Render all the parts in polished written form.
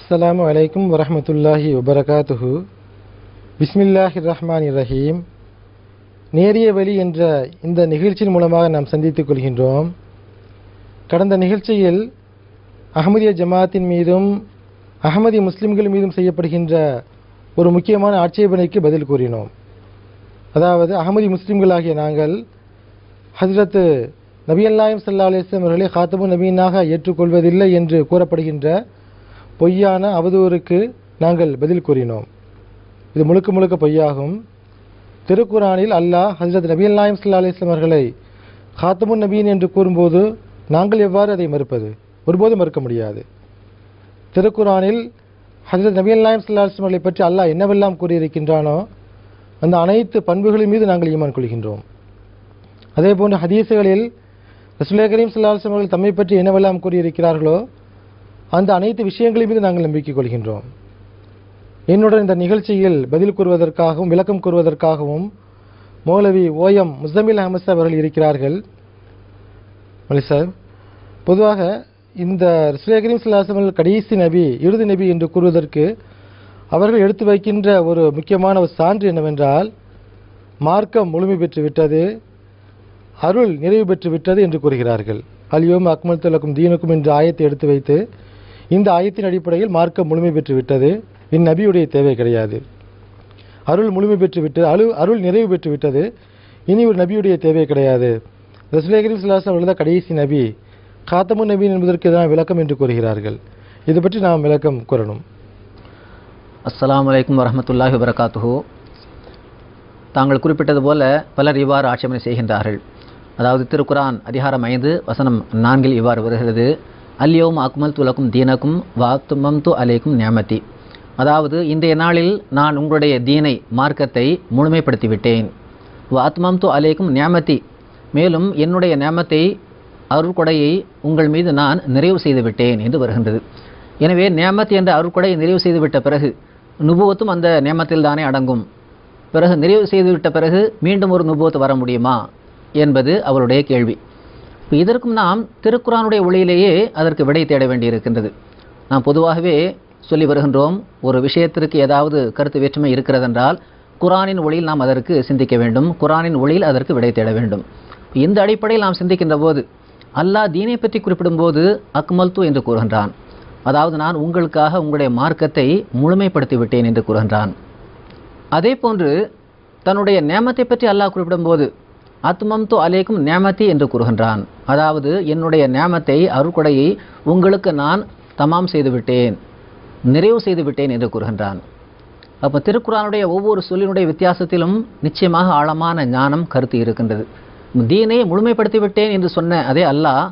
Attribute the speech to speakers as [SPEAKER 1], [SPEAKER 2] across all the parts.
[SPEAKER 1] அஸ்ஸலாமு அலைக்கும் வரஹ்மத்துல்லாஹி வபரகாத்துஹு. பிஸ்மில்லாஹிர் ரஹ்மானிர் ரஹீம். நேரிய வழி என்ற இந்த நிகழ்ச்சியின் மூலமாக நாம் சந்தித்துக் கொள்கின்றோம். கடந்த நிகழ்ச்சியில் அஹ்மதிய ஜமாத்தின் மீதும் அஹ்மதி முஸ்லிம்கள் மீதும் செய்யப்படுகின்ற ஒரு முக்கியமான ஆட்சேபனைக்கு பதில் கூறினோம். அதாவது அஹ்மதி முஸ்லிம்களாகிய நாங்கள் ஹஜ்ரத் நபிகள் நாயகம் ஸல்லல்லாஹு அலைஹி வஸல்லம் அவர்களை காத்தபுன் நபியினாக ஏற்றுக்கொள்வதில்லை என்று கூறப்படுகின்ற பொய்யான அவதூறுக்கு நாங்கள் பதில் கூறினோம். இது முழுக்க முழுக்க பொய்யாகும். திருக்குரானில் அல்லாஹ் ஹஜ்ரத் நபிகள் நாயகம் ஸல்லல்லாஹு அலைஹி வஸல்லம் அவர்களை காத்தபுன் நபியின் என்று கூறும்போது நாங்கள் எவ்வாறு அதை மறுப்பது? ஒருபோதும் மறுக்க முடியாது. திருக்குரானில் ஹஜ்ரத் நபிகள் நாயகம் ஸல்லல்லாஹு அலைஹி வஸல்லம் அவர்களை பற்றி அல்லாஹ் என்னவெல்லாம் கூறியிருக்கின்றானோ அந்த அனைத்து பண்புகளின் மீது நாங்கள் ஈமான் கொள்கின்றோம். அதே போன்று ஹதீஸுகளில் ரசூலுல்லாஹி கரீம் ஸல்லல்லாஹு அலைஹி வஸல்லம் அவர்கள் தம்மை பற்றி என்னவெல்லாம் கூறியிருக்கிறார்களோ அந்த அனைத்து விஷயங்களின் மீது நாங்கள் நம்பிக்கை கொள்கின்றோம். என்னுடன் இந்த நிகழ்ச்சியில் பதில் கூறுவதற்காகவும் விளக்கம் கூறுவதற்காகவும் மௌலவி ஓஎம் முஸம்மில் அஹ்மத் சார் அவர்கள் இருக்கிறார்கள். சார், பொதுவாக இந்த ரசூலுல்லாஹி கரீம் ஸல்லல்லாஹு அலைஹி வஸல்லம் கடைசி நபி, இறுதி நபி என்று கூறுவதற்கு அவர்கள் எடுத்து வைக்கின்ற ஒரு முக்கியமான ஒரு சான்று என்னவென்றால், மார்க்கம் முழுமை பெற்று விட்டது, அருள் நிறைவு பெற்று விட்டது என்று கூறுகிறார்கள். அல்யௌம அக்மல்து லக்கும் தீனக்கும் என்ற ஆயத்தை எடுத்து வைத்து இந்த ஆயத்தின் அடிப்படையில் மார்க்கம் முழுமை பெற்று விட்டது, இந்நபியுடைய தேவை கிடையாது, அருள் முழுமை பெற்று விட்டது, அருள் நிறைவு பெற்று விட்டது, இனி ஒரு நபியுடைய தேவை கிடையாது, ரசூலுல்லாஹி கரீம் ஸல்லல்லாஹு அலைஹி வஸல்லம் கடைசி நபி, காத்தமுன் நபி என்பதற்கு தான் விளக்கம் என்று கூறுகிறார்கள். இது பற்றி நாம் விளக்கம் கூறணும்.
[SPEAKER 2] அஸ்ஸலாமு அலைக்கும் வரஹ்மத்துல்லாஹி வபரகாத்துஹு. தாங்கள் குறிப்பிட்டது போல பலர் இவ்வாறு ஆட்சேபனை செய்கின்றார்கள். அதாவது திருக்குரான் அதிகாரம் 5 வசனம் 4 இவ்வாறு வருகிறது, அல்யௌம அக்மல்து லக்கும் தீனக்கும் வஅத்மம்து அலைக்கும் நிஅமதி. அதாவது இன்றைய நாளில் நான் உங்களுடைய தீனை, மார்க்கத்தை முழுமைப்படுத்திவிட்டேன். வஅத்மம்து அலைக்கும் நிஅமதி, மேலும் என்னுடைய நிஅமத்தை, அருள்கொடையை உங்கள் மீது நான் நிறைவு செய்து விட்டேன் என்று வருகின்றது. எனவே நிஅமத் என்ற அருள்கொடையை நிறைவு செய்துவிட்ட பிறகு நுபுவத்தும் அந்த நிஅமத்தில் தானே அடங்கும். பிறகு நிறைவு செய்துவிட்ட பிறகு மீண்டும் ஒரு நுபுவத்து வர முடியுமா என்பது அவருடைய கேள்வி. இதற்கும் நாம் திருக்குரானுடைய ஒளியிலேயே அதற்கு விடை தேட வேண்டியிருக்கின்றது. நாம் பொதுவாகவே சொல்லி வருகின்றோம், ஒரு விஷயத்திற்கு ஏதாவது கருத்து வேற்றுமை இருக்கிறதென்றால் குரானின் ஒளியில் நாம் அதற்கு சிந்திக்க வேண்டும், குரானின் ஒளியில் அதற்கு விடை தேட வேண்டும். இந்த அடிப்படையில் நாம் சிந்திக்கின்ற போது அல்லாஹ் தீனை பற்றி குறிப்பிடும்போது அக்மல்து என்று கூறுகின்றான். அதாவது நான் உங்களுக்காக உங்களுடைய மார்க்கத்தை முழுமைப்படுத்தி விட்டேன் என்று கூறுகின்றான். அதே போன்று தன்னுடைய நியமத்தை பற்றி அல்லாஹ் குறிப்பிடும்போது அத்மம்து அலைக்கும் நியமதி என்று கூறுகின்றான். அதாவது என்னுடைய நியமத்தை, அருள்கொடையை உங்களுக்கு நான் தமாம் செய்துவிட்டேன், நிறைவு செய்து விட்டேன் என்று கூறுகின்றான். அப்போ திருக்குரானுடைய ஒவ்வொரு சொல்லினுடைய வித்தியாசத்திலும் நிச்சயமாக ஆழமான ஞானம், கருத்து இருக்கின்றது. தீனை முழுமைப்படுத்தி விட்டேன் என்று சொன்ன அதே அல்லாஹ்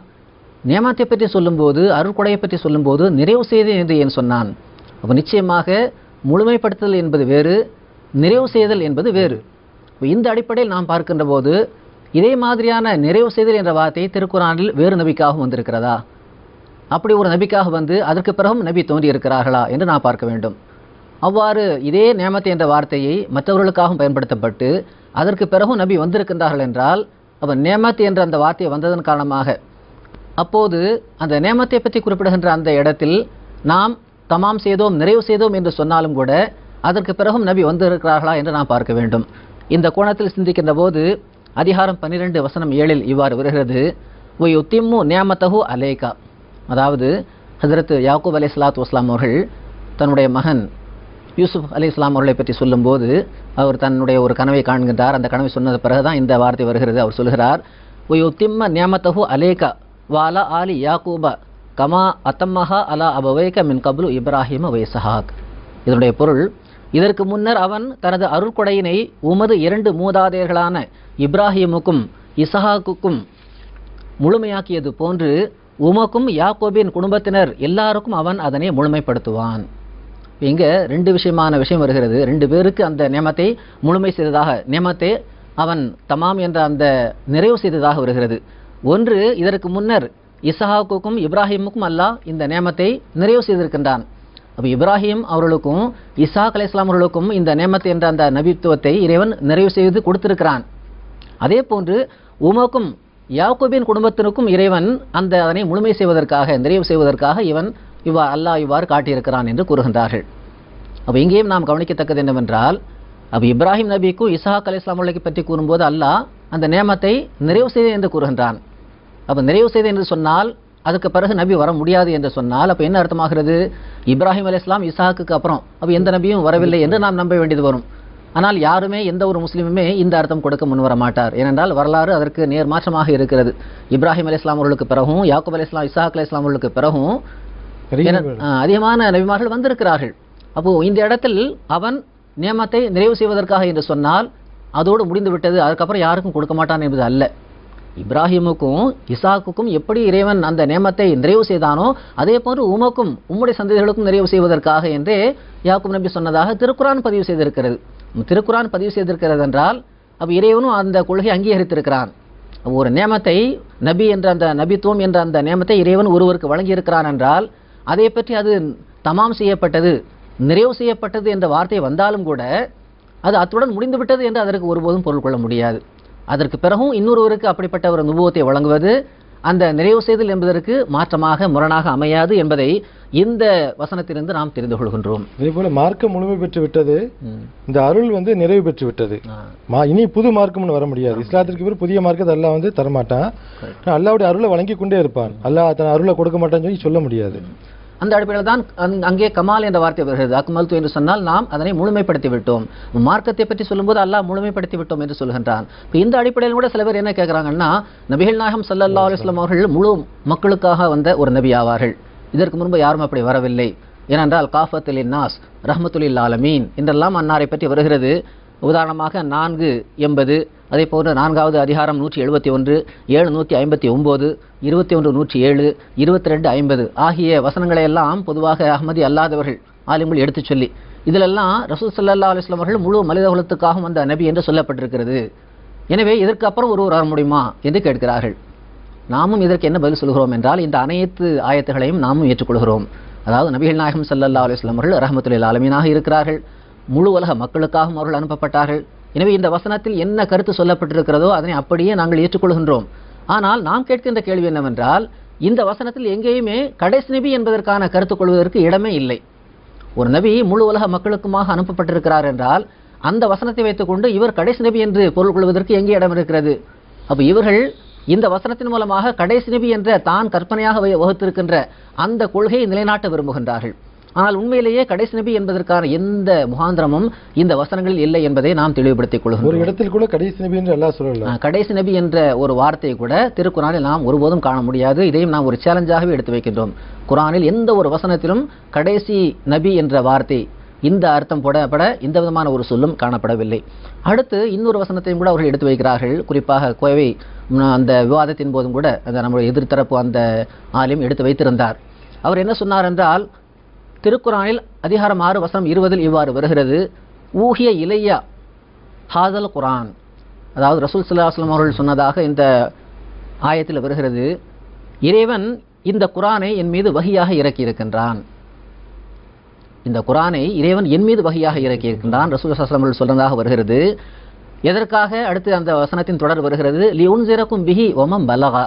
[SPEAKER 2] நியமத்தை பற்றி சொல்லும்போது, அருள்கொடையை பற்றி சொல்லும்போது நிறைவு செய்தேன் என்று ஏன் சொன்னான்? அப்போ நிச்சயமாக முழுமைப்படுத்துதல் என்பது வேறு, நிறைவு செய்தல் என்பது வேறு. இந்த அடிப்படையில் நாம் பார்க்கின்ற போது இதே மாதிரியான நிறைவு செய்தல் என்ற வார்த்தை திருக்குரானில் வேறு நபிக்காகவும் வந்திருக்கிறதா? அப்படி ஒரு நபிக்காக வந்து அதற்கு பிறகும் நபி தோன்றியிருக்கிறார்களா என்று நாம் பார்க்க வேண்டும். அவ்வாறு இதே நியமத் என்ற வார்த்தையை மற்றவர்களுக்காகவும் பயன்படுத்தப்பட்டு அதற்கு பிறகும் நபி வந்திருக்கின்றார்கள் என்றால், அப்போ நியமத் என்ற அந்த வார்த்தை வந்ததன் காரணமாக அப்போது அந்த நியமத்தை பற்றி குறிப்பிடுகின்ற அந்த இடத்தில் நாம் தமாம் செய்தோம், நிறைவு செய்தோம் என்று சொன்னாலும் கூட அதற்கு பிறகும் நபி வந்திருக்கிறார்களா என்று நாம் பார்க்க வேண்டும். இந்த கோணத்தில் சிந்திக்கின்ற போது அதிகாரம் 12 வசனம் 7 இவ்வாறு வருகிறது, வயுத்திம்மு நியமத்தஹு அலைகா. அதாவது ஹஜ்ரத் யாக்கூப் அலைஹிஸ்ஸலாத்து வஸ்ஸலாம் அவர்கள் தன்னுடைய மகன் யூசுப் அலைஹிஸ்ஸலாம் அவர்களை பற்றி சொல்லும்போது அவர் தன்னுடைய ஒரு கனவை காண்கின்றார். அந்த கனவை சொன்னது பிறகுதான் இந்த வார்த்தை வருகிறது. அவர் சொல்கிறார், வயுத்திம்ம நியமத்தஹு அலைகா வாலா ஆலி யாக்கூபா கமா அத்தம்மஹா அலா அபவைக மின் கப்லு இப்ராஹிம வைசஹாக். இதனுடைய பொருள், இதற்கு முன்னர் அவன் தனது அருள்கொடையினை உமது 2 மூதாதையர்களான இப்ராஹிமுக்கும் இசஹாக்குக்கும் முழுமையாக்கியது போன்று உமக்கும் யாக்கோபின் குடும்பத்தினர் எல்லாருக்கும் அவன் அதனை முழுமைப்படுத்துவான். இங்கே 2 விஷயம் வருகிறது. 2 பேருக்கு அந்த நியமத்தை முழுமை செய்ததாக, நியமத்தை அவன் தமாம் என்ற அந்த நிறைவு செய்ததாக வருகிறது. ஒன்று, இதற்கு முன்னர் இசஹாக்குக்கும் இப்ராஹிமுக்கும் அல்லாஹ் இந்த நியமத்தை நிறைவு செய்திருக்கின்றான். அப்போ இப்ராஹிம் அவர்களுக்கும் இசாக் அலைஹிஸ்ஸலாம் அவர்களுக்கும் இந்த நியமத் என்ற அந்த நபித்துவத்தை இறைவன் நிறைவு செய்து கொடுத்திருக்கிறான். அதே போன்று உமக்கும் யாக்கூபின் குடும்பத்தினருக்கும் இறைவன் அதனை முழுமை செய்வதற்காக, நிறைவு செய்வதற்காக இவன் அல்லாஹ் இவ்வாறு காட்டியிருக்கிறான் என்று கூறுகின்றார்கள். அப்போ இங்கேயும் நாம் கவனிக்கத்தக்கது என்னவென்றால், அப்போ இப்ராஹிம் நபிக்கும் இஸ்ஹாக் அலைஹிஸ்ஸலாம் அவர்களை பற்றி கூறும்போது அல்லாஹ் அந்த நேமத்தை நிறைவு செய்தது என்று கூறுகின்றான். அப்போ நிறைவு செய்து என்று சொன்னால் அதுக்கு பிறகு நபி வர முடியாது என்று சொன்னால் அப்போ என்ன அர்த்தமாகிறது? இப்ராஹிம் அலைஹிஸ்ஸலாம் இஸ்ஹாக்குக்கு அப்புறம் அப்போ எந்த நபியும் வரவில்லை என்று நாம் நம்ப வேண்டியது வரும். ஆனால் யாருமே எந்த ஒரு முஸ்லீமுமே இந்த அர்த்தம் கொடுக்க முன்வர மாட்டார். ஏனென்றால் வரலாறு அதற்கு நேர்மாற்றமாக இருக்கிறது. இப்ராஹிம் அலைஹிஸ்ஸலாம் அவர்களுக்கு பிறகும், யாக்கூப் அலைஹிஸ்ஸலாம், இஸ்ஹாக் அலைஹிஸ்ஸலாம் அவர்களுக்கு பிறகும் அதிகமான நபிமார்கள் வந்திருக்கிறார்கள். அப்போ இந்த இடத்தில் அவன் நியமத்தை நிறைவு செய்வதற்காக என்று சொன்னால் அதோடு முடிந்து விட்டது, அதுக்கப்புறம் யாருக்கும் கொடுக்க மாட்டான் என்பது அல்ல. இப்ராஹிமுக்கும் இசாக்குக்கும் எப்படி இறைவன் அந்த நியமத்தை நிறைவு செய்தானோ அதே போன்று உமக்கும் உம்முடைய சந்ததிகளுக்கும் நிறைவு செய்வதற்காக என்றே யாக்கூப் நபி சொன்னதாக திருக்குரான் பதிவு செய்திருக்கிறது. திருக்குரான் பதிவு செய்திருக்கிறது என்றால் அப்போ இறைவனும் அந்த கொள்கையை அங்கீகரித்திருக்கிறான். ஒரு நியமத்தை நபி என்ற அந்த நபித்துவம் என்ற அந்த நியமத்தை இறைவன் ஒருவருக்கு வழங்கியிருக்கிறான் என்றால் அதை பற்றி அது தமாம் செய்யப்பட்டது, நிறைவு செய்யப்பட்டது என்ற வார்த்தை வந்தாலும் கூட அது அத்துடன் முடிந்துவிட்டது என்று அதற்கு ஒருபோதும் பொருள் கொள்ள முடியாது. அதற்கு பிறகும் இன்னொருவருக்கு அப்படிப்பட்ட ஒரு நுபுவத்தை வழங்குவது அந்த நிறைவு செய்தல் என்பதற்கு மாற்றமாக முரணாக அமையாது என்பதை இந்த வசனத்திலிருந்து நாம் தெரிந்து கொள்கின்றோம்.
[SPEAKER 1] இதே போல மார்க்கம் முழுமை பெற்று விட்டது, இந்த அருள் நிறைவு பெற்று விட்டது. இனி புது மார்க்கம் வர முடியாது. இஸ்லாத்திற்கு பிறகு புதிய மார்க்கத்தை அல்லாஹ் தரமாட்டான். அல்லாஹ்வுடைய அருளை வழங்கி கொண்டே இருப்பான். அல்லாஹ் தன் அருளை கொடுக்க மாட்டான்னு சொல்லி சொல்ல முடியாது.
[SPEAKER 2] அந்த அடிப்படையில் தான் அங்கே கமால் என்ற வார்த்தை வருகிறது. அக்மல் என்று சொன்னால் நாம் அதனை முழுமைப்படுத்தி விட்டோம். மார்க்கத்தை பற்றி சொல்லும்போது அல்லாஹ் முழுமைப்படுத்தி விட்டோம் என்று சொல்கின்றான். இப்போ இந்த அடிப்படையில் கூட சில பேர் என்ன கேட்குறாங்கன்னா, நபிகள் நாயகம் ஸல்லல்லாஹு அலைஹி வஸல்லம் அவர்கள் முழு மக்களுக்காக வந்த ஒரு நபி ஆவார்கள். இதற்கு முன்பு யாரும் அப்படி வரவில்லை. ஏனென்றால் காஃபத்துல் லின்னாஸ் ரஹ்மத்துல் ஆலமீன் என்றெல்லாம் அன்னாரை பற்றி வருகிறது. உதாரணமாக 4:80, அதே போன்று 4வது அதிகாரம் 171, 759, 21:107, 22:50 ஆகிய வசனங்களை எல்லாம் பொதுவாக அஹ்மதி அல்லாதவர்கள் ஆலிம்கள் எடுத்துச் சொல்லி இதிலெல்லாம் ரசூல் ஸல்லல்லாஹு அலைஹி வஸல்லம் அவர்கள் முழு மனித குலத்துக்காகவும் வந்த நபி என்று சொல்லப்பட்டிருக்கிறது. எனவே இதற்கு அப்புறம் ஒருவர் வர முடியுமா என்று கேட்கிறார்கள். நாமும் இதற்கு என்ன பதில் சொல்கிறோம் என்றால், இந்த அனைத்து ஆயத்துகளையும் நாமும் ஏற்றுக்கொள்கிறோம். அதாவது நபிகள் நாயகம் ஸல்லல்லாஹு அலைஹி வஸல்லம் அவர்கள் ரஹ்மத்துல் ஆலமீனாக இருக்கிறார்கள். முழு உலக மக்களுக்காகவும் அவர்கள் அனுப்பப்பட்டார்கள். எனவே இந்த வசனத்தில் என்ன கருத்து சொல்லப்பட்டிருக்கிறதோ அதனை அப்படியே நாங்கள் ஏற்றுக்கொள்கின்றோம். ஆனால் நாம் கேட்கின்ற கேள்வி என்னவென்றால், இந்த வசனத்தில் எங்கேயுமே கடைசி நபி என்பதற்கான கருத்து கொள்வதற்கு இடமே இல்லை. ஒரு நபி முழு உலக மக்களுக்குமாக அனுப்பப்பட்டிருக்கிறார் என்றால் அந்த வசனத்தை வைத்துக்கொண்டு இவர் கடைசி நபி என்று பொருள் கொள்வதற்கு எங்கே இடம் இருக்கிறது? அப்போ இவர்கள் இந்த வசனத்தின் மூலமாக கடைசி நபி என்ற தான் கற்பனையாக வகுத்திருக்கின்ற அந்த கொள்கையை நிலைநாட்ட விரும்புகின்றார்கள். ஆனால் உண்மையிலேயே கடைசி நபி என்பதற்கான எந்த முகாந்திரமும் இந்த வசனங்களில் இல்லை என்பதை நாம் தெளிவுபடுத்திக் கொள்கிறோம்.
[SPEAKER 1] ஒரு இடத்தில் கூட கடைசி நபி என்று அல்லாஹ் சொல்லல.
[SPEAKER 2] கடைசி நபி என்ற ஒரு வார்த்தையை கூட திருக்குரானில் நாம் ஒருபோதும் காண முடியாது. இதையும் நாம் ஒரு சேலஞ்சாகவே எடுத்து வைக்கின்றோம். குரானில் எந்த ஒரு வசனத்திலும் கடைசி நபி என்ற வார்த்தை இந்த அர்த்தம் போடப்பட எந்த விதமான ஒரு சொல்லும் காணப்படவில்லை. அடுத்து இன்னொரு வசனத்தையும் கூட அவர்கள் எடுத்து வைக்கிறார்கள். குறிப்பாக கோவை அந்த விவாதத்தின் போதும் கூட அந்த நம்முடைய எதிர்த்தரப்பு அந்த ஆலிம் எடுத்து வைத்திருந்தார். அவர் என்ன சொன்னார் என்றால், திருக்குரானில் அதிகாரம் 6 வசனம் 20 இவ்வாறு வருகிறது, ஊஹிய இலையா ஹாதல் குரான். அதாவது ரசூல் ஸல்லல்லாஹு அலைஹி வஸல்லம் அவர்கள் சொன்னதாக இந்த ஆயத்தில் வருகிறது, இறைவன் இந்த குரானை என் மீது வஹியாக இறக்கி இருக்கின்றான். இந்த குரானை இறைவன் என் மீது வஹியாக இறக்கி இருக்கின்றான் ரசூல் ஸல்லல்லாஹு அலைஹி வஸல்லம் அவர்கள் சொன்னதாக வருகிறது. எதற்காக? அடுத்து அந்த வசனத்தின் தொடர் வருகிறது, லியுன்சிரக்கும் பிஹி வமம் பலகா.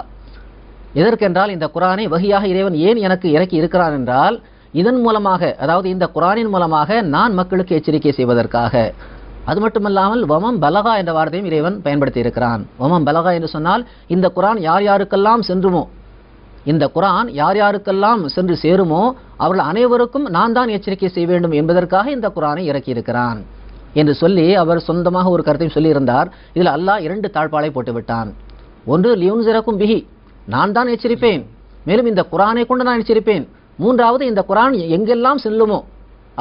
[SPEAKER 2] எதற்கென்றால் இந்த குரானை வஹியாக இறைவன் ஏன் எனக்கு இறக்கி இருக்கிறான் என்றால், இதன் மூலமாக, அதாவது இந்த குரானின் மூலமாக நான் மக்களுக்கு எச்சரிக்கை செய்வதற்காக. அது மட்டுமல்லாமல் வமம் பலகா என்ற வார்த்தையும் இறைவன் பயன்படுத்தி இருக்கிறான். வமம் பலகா என்று சொன்னால் இந்த குரான் யார் யாருக்கெல்லாம் சென்றுமோ, இந்த குரான் யார் யாருக்கெல்லாம் சென்று சேருமோ அவர்கள் அனைவருக்கும் நான் தான் எச்சரிக்கை செய்ய வேண்டும் என்பதற்காக இந்த குரானை இறக்கி இருக்கிறான் என்று சொல்லி அவர் சொந்தமாக ஒரு கருத்தையும் சொல்லியிருந்தார். இதில் அல்லாஹ் 2 தாழ்பாலை போட்டு விட்டான். ஒன்று லியுன்சிரக்கும் பிஹி, நான் தான் எச்சரிப்பேன், மேலும் இந்த குரானை கொண்டு நான் எச்சரிப்பேன். மூன்றாவது, இந்த குரான் எங்கெல்லாம் செல்லுமோ,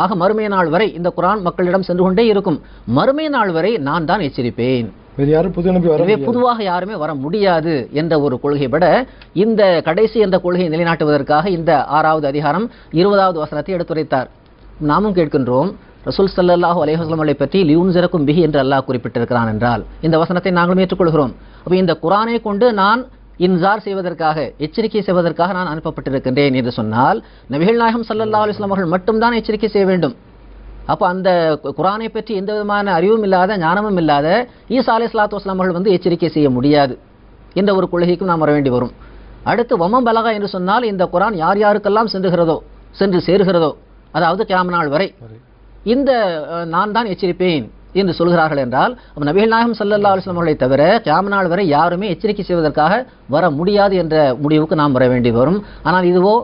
[SPEAKER 2] ஆக மறுமை நாள் வரை இந்த குரான் மக்களிடம் சென்று கொண்டே இருக்கும். மறுமை நாள் வரை நான் தான் எச்சரிப்பேன். பொதுவாக யாருமே வர முடியாது என்ற ஒரு கொள்கை விட இந்த கடைசி என்ற கொள்கையை நிலைநாட்டுவதற்காக இந்த 6வது அதிகாரம் 20வது வசனத்தை எடுத்துரைத்தார். நாமும் கேட்கின்றோம், ரசூல் ஸல்லல்லாஹு அலைஹி வஸல்லம் அவர்களை பற்றி லியுன்சிரக்கும் பிஹி என்று அல்லாஹ் குறிப்பிட்டிருக்கிறான் என்றால் இந்த வசனத்தை நாங்களும் ஏற்றுக்கொள்கிறோம். அப்போ இந்த குரானை கொண்டு நான் இன்சார் செய்வதற்காக, எச்சரிக்கை செய்வதற்காக நான் அனுப்பப்பட்டிருக்கின்றேன் என்று சொன்னால் நபிகள் நாயகம் ஸல்லல்லாஹு அலைஹி வஸல்லம் அவர்கள் மட்டும்தான் எச்சரிக்கை செய்ய வேண்டும். அப்போ அந்த குரானை பற்றி எந்த விதமான அறிவும் இல்லாத, ஞானமும் இல்லாத ஈசா அலைஹிஸ்ஸலாத்து வஸ்ஸலாம் அவர்கள் எச்சரிக்கை செய்ய முடியாது என்ற ஒரு கொள்கைக்கும் நாம் வர வேண்டி வரும். அடுத்து வமம் பலகா என்று சொன்னால் இந்த குரான் யார் யாருக்கெல்லாம் சென்றுகிறதோ, சென்று சேருகிறதோ, அதாவது கியாமத் நாள் வரை இந்த நான் தான் எச்சரிப்பேன் என்று சொல்கிறார்கள் என்றால், நபிகள் நாயகம் ஸல்லல்லாஹு அலைஹி வஸல்லம் அவர்களை தவிர கியாமத் நாள் வரை யாருமே எச்சரிக்கை செய்வதற்காக வர முடியாது என்ற முடிவுக்கு நாம் வர வேண்டி வரும். ஆனால் இதுவோ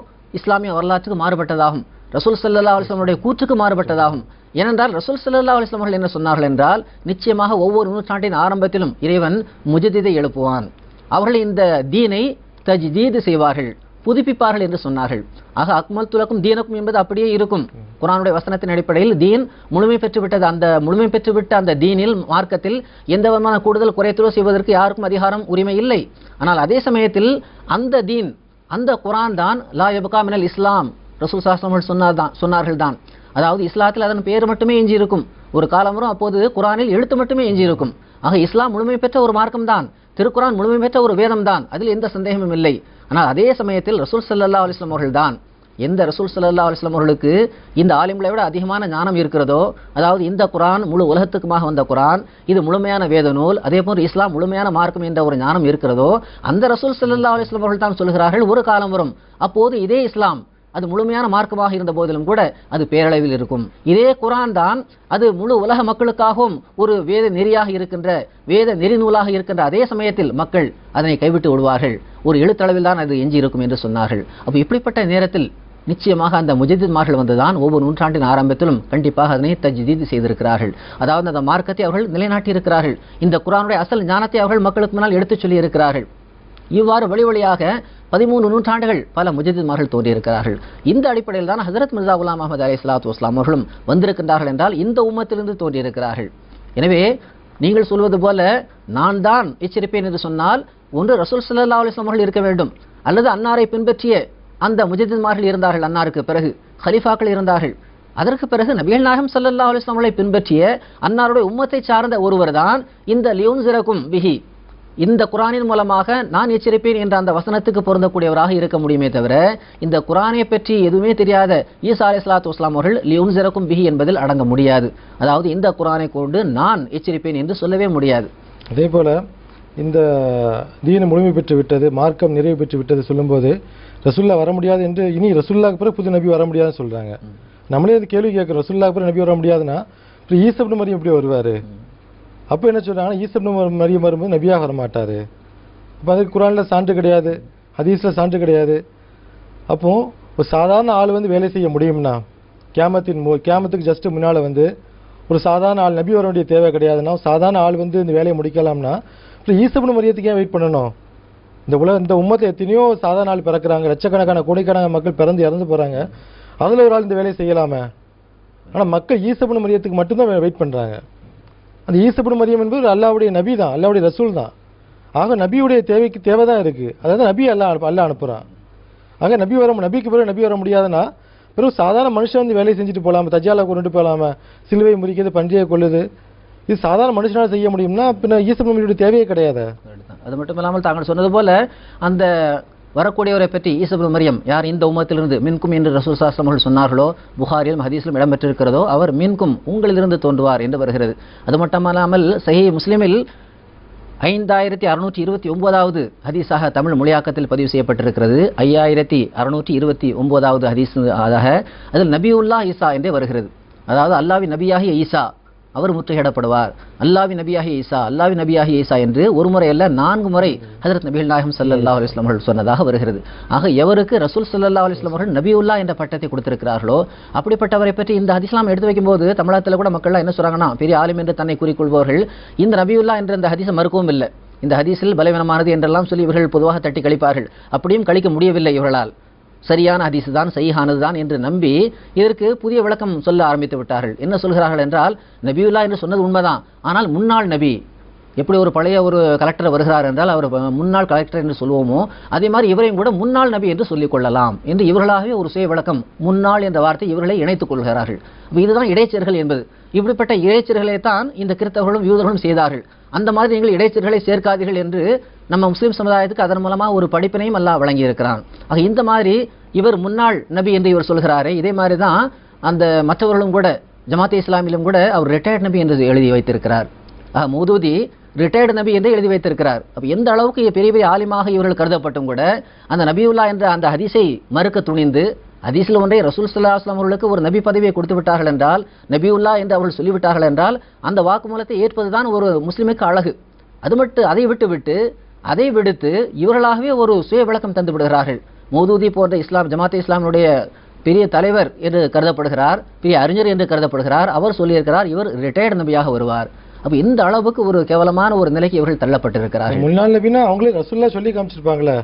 [SPEAKER 2] இஸ்லாமிய வரலாற்றுக்கு மாறுபட்டதாகும், ரசூல் ஸல்லல்லாஹு அலைஹி வஸல்லம் கூற்றுக்கு மாறுபட்டதாகும். ஏனென்றால் ரசூல் ஸல்லல்லாஹு அலைஹி வஸல்லம் அவர்கள் என்ன சொன்னார்கள் என்றால், நிச்சயமாக ஒவ்வொரு நூற்றாண்டின் ஆரம்பத்திலும் இறைவன் முஜதிதை எழுப்புவான், அவர்கள் இந்த தீனை தஜ்தீத் செய்வார்கள், புதுப்பிப்பார்கள் என்று சொன்னார்கள். ஆக அக்மல்து லக்கும் தீனக்கும் என்பது அப்படியே இருக்கும். குர்ஆனுடைய வசனத்தின் அடிப்படையில் தீன் முழுமை பெற்றுவிட்டது. அந்த முழுமை பெற்றுவிட்ட அந்த தீனில், மார்க்கத்தில் எந்த விதமான கூடுதல் குறைத்தலோ செய்வதற்கு யாருக்கும் அதிகாரம், உரிமை இல்லை. ஆனால் அதே சமயத்தில் அந்த தீன், அந்த குர்ஆன் தான் லா யப்கா மினல் இஸ்லாம், ரசூல் ஸல்லல்லாஹு அலைஹி வஸல்லம் சொன்னார்கள் தான். அதாவது இஸ்லாத்தில் அதன் பெயர் மட்டுமே எஞ்சி இருக்கும். ஒரு காலம் வரும் அப்போது குர்ஆனில் எழுத்து மட்டுமே எஞ்சி இருக்கும். ஆக இஸ்லாம் முழுமை பெற்ற ஒரு மார்க்கம் தான், திருக்குர்ஆன் முழுமை பெற்ற ஒரு வேதம் தான், அதில் எந்த சந்தேகமும் இல்லை. ஆனால் அதே சமயத்தில் ரசூல் ஸல்லல்லாஹு அலைஹி வஸல்லம் அவர்கள் தான், எந்த ரசூல் ஸல்லல்லாஹு அலைஹி வஸல்லம் அவர்களுக்கு இந்த ஆலிம்களை விட அதிகமான ஞானம் இருக்கிறதோ, அதாவது இந்த குர்ஆன் முழு உலகத்துக்குமாக வந்த குர்ஆன், இது முழுமையான வேத நூல், அதே போன்று இஸ்லாம் முழுமையான மார்க்கம் என்ற ஒரு ஞானம் இருக்கிறதோ, அந்த ரசூல் ஸல்லல்லாஹு அலைஹி வஸல்லம் அவர்கள் தான் சொல்கிறார்கள், ஒரு காலம் வரும் அப்போது இதே இஸ்லாம் அது முழுமையான மார்க்கமாக இருந்த போதிலும் கூட அது பேரளவில் இருக்கும். இதே குர்ஆன் தான் அது முழு உலக மக்களுக்காகவும் ஒரு வேத நெறியாக இருக்கின்ற, வேத நெறி நூலாக இருக்கின்ற அதே சமயத்தில் மக்கள் அதனை கைவிட்டு விடுவார்கள், ஒரு எழுத்தளவில் தான் அது எஞ்சி இருக்கும் என்று சொன்னார்கள். அப்போ இப்படிப்பட்ட நேரத்தில் நிச்சயமாக அந்த முஜதித்மார்கள் வந்துதான் ஒவ்வொரு நூற்றாண்டின் ஆரம்பத்திலும் கண்டிப்பாக அதனை தஜ்தீத் செய்திருக்கிறார்கள். அதாவது அந்த மார்க்கத்தை அவர்கள் நிலைநாட்டி இருக்கிறார்கள், இந்த குர்ஆனுடைய அசல் ஞானத்தை அவர்கள் மக்களுக்கு முன்னால் எடுத்துச் சொல்லி இருக்கிறார்கள். இவ்வாறு வழி வழியாக 13 நூற்றாண்டுகள் பல முஜதித்மார்கள் தோன்றியிருக்கிறார்கள். இந்த அடிப்படையில் தான் ஹஜ்ரத் மிர்சா குலாம் அஹ்மத் அலைஹிஸ்ஸலாத்து வஸ்ஸலாம் அவர்களும் வந்திருக்கின்றார்கள் என்றால் இந்த உம்மத்திலிருந்து தோன்றியிருக்கிறார்கள். எனவே நீங்கள் சொல்வது போல நான் தான் எச்சரிப்பேன் என்று சொன்னால், ஒன்று ரசூல் ஸல்லல்லாஹு அலைஹி வஸல்லம் அவர்கள் இருக்க வேண்டும், அல்லது அன்னாரை பின்பற்றிய அந்த முஜதித்மார்கள் இருந்தார்கள், அன்னாருக்கு பிறகு ஹலீஃபாக்கள் இருந்தார்கள், அதற்கு பிறகு நபிகள் நாயகம் ஸல்லல்லாஹு அலைஹி வஸல்லம் அவர்களை பின்பற்றிய அன்னாருடைய உம்மத்தை சார்ந்த ஒருவர் தான் இந்த லியுன்ஸிரகும் பிஹி, இந்த குர்ஆனின் மூலமாக நான் எச்சரிப்பேன் என்ற அந்த வசனத்துக்கு பொருந்தக்கூடியவராக இருக்க முடியுமே தவிர, இந்த குர்ஆனை பற்றி எதுவுமே தெரியாத ஈசா அலைஹிஸ்ஸலாத்து வஸ்ஸலாம் அவர்கள் லியுன்ஸிரகும் பிஹி என்பதில் அடங்க முடியாது. அதாவது இந்த குர்ஆனை கொண்டு நான் எச்சரிப்பேன் என்று சொல்லவே முடியாது.
[SPEAKER 1] அதே போல இந்த தீன் முழுமை பெற்று விட்டது, மார்க்கம் நிறைவு பெற்று விட்டது சொல்லும்போது ரசூல்லா வர முடியாது என்று, இனி ரசூலுல்லாஹ்க்கு பிறகு புது நபி வர முடியாதுன்னு சொல்றாங்க. நம்மளே அது கேள்வி கேட்குறோம், ரசூலுல்லாஹ்க்கு பிறகு நபி வர முடியாதுன்னா அப்புறம் ஈசா இப்னு மரியம் எப்படி வருவாரு? அப்போ என்ன சொல்றாங்கன்னா, ஈசா இப்னு மரியம் வரும்போது நபியாக வர மாட்டாரு. அப்போ அதுக்கு குர்ஆன்ல சான்று கிடையாது, ஹதீஸ்ல சான்று கிடையாது. அப்போ ஒரு சாதாரண ஆள் வந்து வேலை செய்ய முடியும்னா, கியாமத்துக்கு ஜஸ்ட் முன்னால் வந்து ஒரு சாதாரண ஆள், நபி வர வேண்டிய தேவை கிடையாதுன்னா சாதாரண ஆள் வந்து இந்த வேலையை முடிக்கலாம்னா அப்புறம் ஈசா இப்னு மரியத்துக்கு ஏன் வெயிட் பண்ணணும்? இந்த உம்மத்தை எத்தனையோ சாதாரண ஆள் பிறக்கிறாங்க, லட்சக்கணக்கான கோடிக்கணக்கான மக்கள் பிறந்து இறந்து போகிறாங்க, அதில் ஒரு ஆள் இந்த வேலையை செய்யலாமே. ஆனால் மக்கள் ஈசா இப்னு மரியத்துக்கு மட்டும்தான் வெயிட் பண்ணுறாங்க. அந்த ஈசா இப்னு மரியம் என்பது அல்லாஹ்வுடைய நபி தான், அல்லாஹ்வுடைய ரசூல் தான். ஆக நபியுடைய தேவை தான் இருக்குது, அதாவது நபி அல்லாஹ் அனுப்புகிறான். ஆக நபிக்கு பிறகு நபி வர முடியாதுன்னா பிறகு சாதாரண மனுஷன் வந்து வேலையை செஞ்சுட்டு போகலாமா, தஜ்ஜாலை கொண்டுட்டு போகலாமா, சிலுவை முறிக்கிறது, பன்றியை கொள்ளுது, இது சாதாரண மனுஷனால் செய்ய முடியும்னா பின்ன ஈசா இப்னு மரியமுடைய தேவையே கிடையாது.
[SPEAKER 2] அது மட்டும் இல்லாமல் தாங்கள் சொன்னது போல அந்த வரக்கூடியவரை பற்றி ஈசா இப்னு மரியம் யார் இந்த உம்மத்திலிருந்து மின்கும் என்று ரசூல் ஸல்லல்லாஹு அலைஹி வஸல்லம் சொன்னார்களோ, புகாரிலும் ஹதீஸிலும் இடம்பெற்றிருக்கிறதோ, அவர் மின்கும் உங்களிலிருந்து தோன்றுவார் என்று வருகிறது. அது மட்டுமல்லாமல் சஹீஹ் முஸ்லிமில் 5629வது ஹதீஸாக தமிழ் மொழியாக்கத்தில் பதிவு செய்யப்பட்டிருக்கிறது. 5629வது ஹதீஸாக அதில் நபியுல்லா ஈசா என்றே வருகிறது. அதாவது அல்லாஹ்வின் நபியாகிய ஈசா அவர் முற்றுகையிடப்படுவார், அல்லாஹ்வின் நபியாகிய ஈசா, அல்லாஹ்வின் நபியாகிய ஈசா என்று ஒரு முறை அல்ல 4 முறை ஹஜ்ரத் நபிகள் நாயகம் ஸல்லல்லாஹு அலைஹி வஸல்லம் அவர்கள் சொன்னதாக வருகிறது. ஆக எவருக்கு ரசூல் ஸல்லல்லாஹு அலைஹி வஸல்லம் அவர்கள் நபியுல்லா என்ற பட்டத்தை கொடுத்திருக்கிறார்களோ அப்படிப்பட்டவரை பற்றி இந்த ஹதீஸ்லாம் எடுத்து வைக்கும்போது தமிழகத்தில் கூட மக்கள்லாம் என்ன சொல்றாங்கன்னா, பெரிய ஆலிம் என்று தன்னை கூறிக்கொள்பவர்கள் இந்த நபியுல்லா என்ற இந்த ஹதீஸை மறுக்கவும் இல்லை, இந்த ஹதீஸில் பலவீனமானது என்றெல்லாம் சொல்லி இவர்கள் பொதுவாக தட்டி கழிப்பார்கள். அப்படியும் கழிக்க முடியவில்லை இவர்களால். சரியான ஹதீஸ் தான், சஹீஹானது தான் என்று நம்பி இதற்கு புதிய விளக்கம் சொல்ல ஆரம்பித்து விட்டார்கள். என்ன சொல்கிறார்கள் என்றால், நபியுல்லா என்று சொன்னது உண்மைதான், ஆனால் முன்னாள் நபி, எப்படி ஒரு பழைய ஒரு கலெக்டர் வருகிறார் என்றால் அவர் முன்னாள் கலெக்டர் என்று சொல்லுவோமோ அதே மாதிரி இவரையும் கூட முன்னாள் நபி என்று சொல்லிக் கொள்ளலாம் என்று இவர்களாகவே ஒரு சுய விளக்கம், முன்னாள் என்ற வார்த்தை இவர்களை இணைத்துக் கொள்கிறார்கள். இதுதான் இடைச்சர்கள் என்பது. இப்படிப்பட்ட இடைச்சர்களை தான் இந்த கிறிஸ்தவர்களும் யூதர்களும் செய்தார்கள். அந்த மாதிரி நீங்கள் இடைச்சர்களை சேர்க்காதீர்கள் என்று நம்ம முஸ்லீம் சமுதாயத்துக்கு அதன் மூலமாக ஒரு படிப்பினையும் அல்லாஹ் வழங்கி இருக்கிறான். ஆக இந்த மாதிரி இவர் முன்னாள் நபி என்று இவர் சொல்கிறாரே, இதே மாதிரி தான் அந்த மற்றவர்களும் கூட ஜமாத்தே இஸ்லாமிலும் கூட அவர் ரிட்டையர்ட் நபி என்று எழுதி வைத்திருக்கிறார். மௌதூதி ரிட்டையர்டு நபி என்று எழுதி வைத்திருக்கிறார். அப்போ எந்த அளவுக்கு பெரிய பெரிய ஆலிமாக இவர்கள் கருதப்பட்டும் கூட அந்த நபியுல்லா என்ற அந்த ஹதீஸை மறுக்க துணிந்து ஹதீஸில் ஒன்றை ரசூல் ஸல்லல்லாஹு அலைஹி வஸல்லம் அவர்களுக்கு ஒரு நபி பதவியை கொடுத்து விட்டார்கள் என்றால், நபியுல்லா என்று அவர்கள் சொல்லிவிட்டார்கள் என்றால், அந்த வாக்குமூலத்தை ஏற்பதுதான் ஒரு முஸ்லிமுக்கு அழகு. அதை விடுத்து இவர்களாகவே ஒரு சுய விளக்கம் தந்து விடுகிறார்கள். மௌதூதி போன்ற ஜமாத்தே இஸ்லாமினுடைய பெரிய தலைவர் என்று கருதப்படுகிறார், பெரிய அறிஞர் என்று கருதப்படுகிறார். அவர் சொல்லியிருக்கிறார், இவர் ரிட்டையர்டு நபியாக வருவார். அப்ப இந்த அளவுக்கு ஒரு கேவலமான ஒரு நிலைக்கு இவர்கள் தள்ளப்பட்டிருக்கிறார்கள்.
[SPEAKER 1] முன்னாள் நபினா அவங்களே ரசூல்லா சொல்லி காமிச்சிருப்பாங்களே,